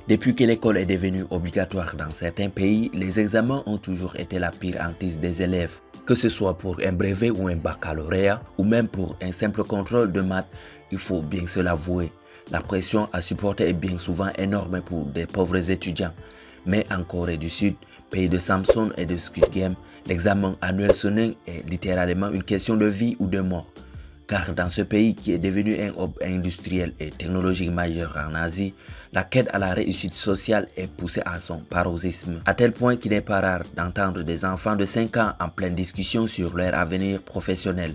Depuis que l'école est devenue obligatoire dans certains pays, les examens ont toujours été la pire hantise des élèves. Que ce soit pour un brevet ou un baccalauréat, ou même pour un simple contrôle de maths, il faut bien se l'avouer. La pression à supporter est bien souvent énorme pour des pauvres étudiants. Mais en Corée du Sud, pays de Samsung et de Squid Game, l'examen annuel Suning est littéralement une question de vie ou de mort. Car dans ce pays qui est devenu un hub industriel et technologique majeur en Asie, la quête à la réussite sociale est poussée à son paroxysme, à tel point qu'il n'est pas rare d'entendre des enfants de 5 ans en pleine discussion sur leur avenir professionnel.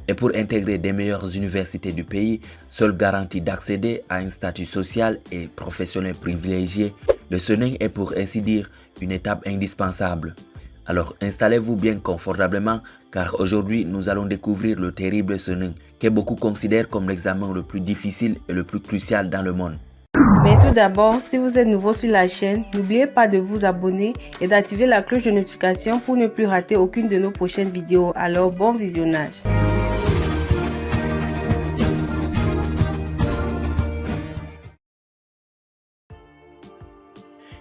Et pour intégrer des meilleures universités du pays, seule garantie d'accéder à un statut social et professionnel privilégié, le Suning est pour ainsi dire une étape indispensable. Alors installez-vous bien confortablement car aujourd'hui nous allons découvrir le terrible Suning que beaucoup considèrent comme l'examen le plus difficile et le plus crucial dans le monde. Mais tout d'abord, si vous êtes nouveau sur la chaîne, n'oubliez pas de vous abonner et d'activer la cloche de notification pour ne plus rater aucune de nos prochaines vidéos. Alors bon visionnage.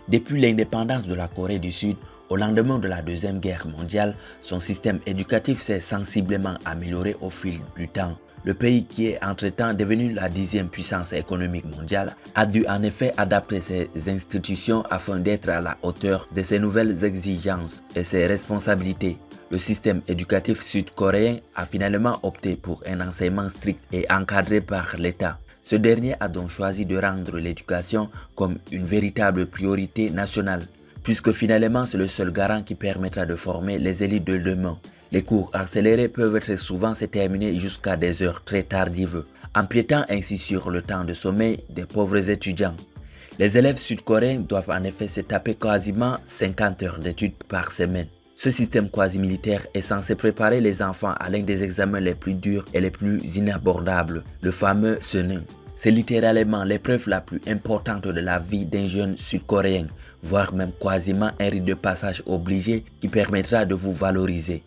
Depuis l'indépendance de la Corée du Sud, au lendemain de la Deuxième Guerre mondiale, son système éducatif s'est sensiblement amélioré au fil du temps. Le pays qui est entre-temps devenu la 10e puissance économique mondiale a dû en effet adapter ses institutions afin d'être à la hauteur de ses nouvelles exigences et ses responsabilités. Le système éducatif sud-coréen a finalement opté pour un enseignement strict et encadré par l'État. Ce dernier a donc choisi de rendre l'éducation comme une véritable priorité nationale, puisque finalement c'est le seul garant qui permettra de former les élites de demain. Les cours accélérés peuvent très souvent se terminer jusqu'à des heures très tardives, empiétant ainsi sur le temps de sommeil des pauvres étudiants. Les élèves sud-coréens doivent en effet se taper quasiment 50 heures d'études par semaine. Ce système quasi-militaire est censé préparer les enfants à l'un des examens les plus durs et les plus inabordables, le fameux Suning. C'est littéralement l'épreuve la plus importante de la vie d'un jeune sud-coréen, voire même quasiment un rite de passage obligé qui permettra de vous valoriser.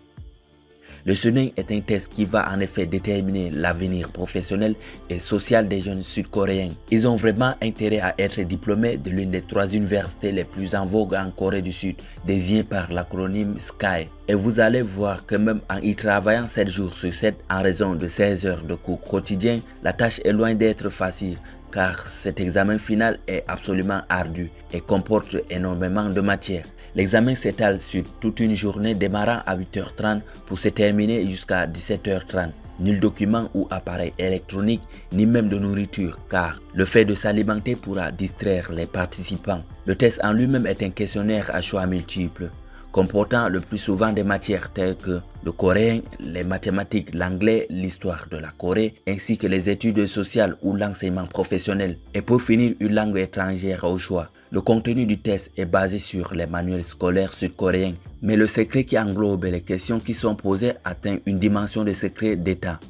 Le Suning est un test qui va en effet déterminer l'avenir professionnel et social des jeunes sud-coréens. Ils ont vraiment intérêt à être diplômés de l'une des 3 universités les plus en vogue en Corée du Sud, désignées par l'acronyme SKY. Et vous allez voir que même en y travaillant 7 jours sur 7 en raison de 16 heures de cours quotidiens, la tâche est loin d'être facile car cet examen final est absolument ardu et comporte énormément de matière. L'examen s'étale sur toute une journée démarrant à 8h30 pour se terminer jusqu'à 17h30. Nul document ou appareil électronique, ni même de nourriture, car le fait de s'alimenter pourra distraire les participants. Le test en lui-même est un questionnaire à choix multiples, comportant le plus souvent des matières telles que le coréen, les mathématiques, l'anglais, l'histoire de la Corée, ainsi que les études sociales ou l'enseignement professionnel. Et pour finir, une langue étrangère au choix. Le contenu du test est basé sur les manuels scolaires sud-coréens, mais le secret qui englobe les questions qui sont posées atteint une dimension de secret d'État.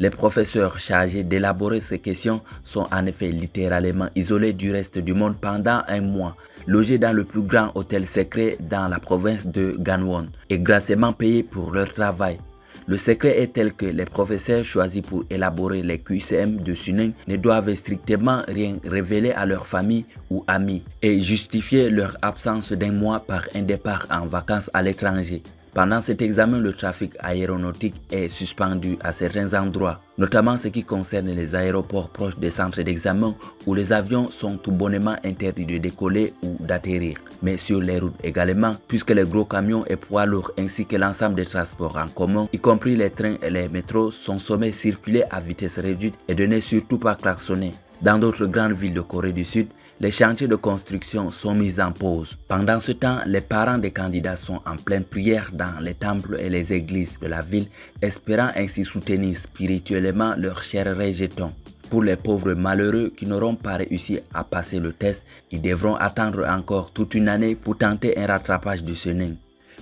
Les professeurs chargés d'élaborer ces questions sont en effet littéralement isolés du reste du monde pendant un mois, logés dans le plus grand hôtel secret dans la province de Gangwon et gracieusement payés pour leur travail. Le secret est tel que les professeurs choisis pour élaborer les QCM de Suning ne doivent strictement rien révéler à leur famille ou amis et justifier leur absence d'un mois par un départ en vacances à l'étranger. Pendant cet examen, le trafic aéronautique est suspendu à certains endroits, notamment ce qui concerne les aéroports proches des centres d'examen où les avions sont tout bonnement interdits de décoller ou d'atterrir, mais sur les routes également, puisque les gros camions et poids lourds ainsi que l'ensemble des transports en commun, y compris les trains et les métros, sont sommés de circuler à vitesse réduite et de ne surtout pas klaxonner. Dans d'autres grandes villes de Corée du Sud, les chantiers de construction sont mis en pause. Pendant ce temps, les parents des candidats sont en pleine prière dans les temples et les églises de la ville, espérant ainsi soutenir spirituellement leurs chers rejetons. Pour les pauvres malheureux qui n'auront pas réussi à passer le test, ils devront attendre encore toute une année pour tenter un rattrapage du Suning.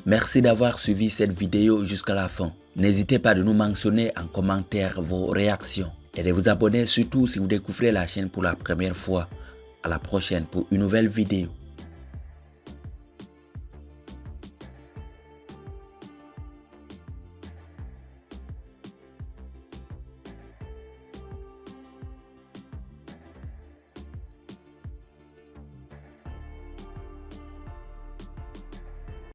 Merci d'avoir suivi cette vidéo jusqu'à la fin. N'hésitez pas de nous mentionner en commentaire vos réactions et de vous abonner surtout si vous découvrez la chaîne pour la première fois. À la prochaine pour une nouvelle vidéo.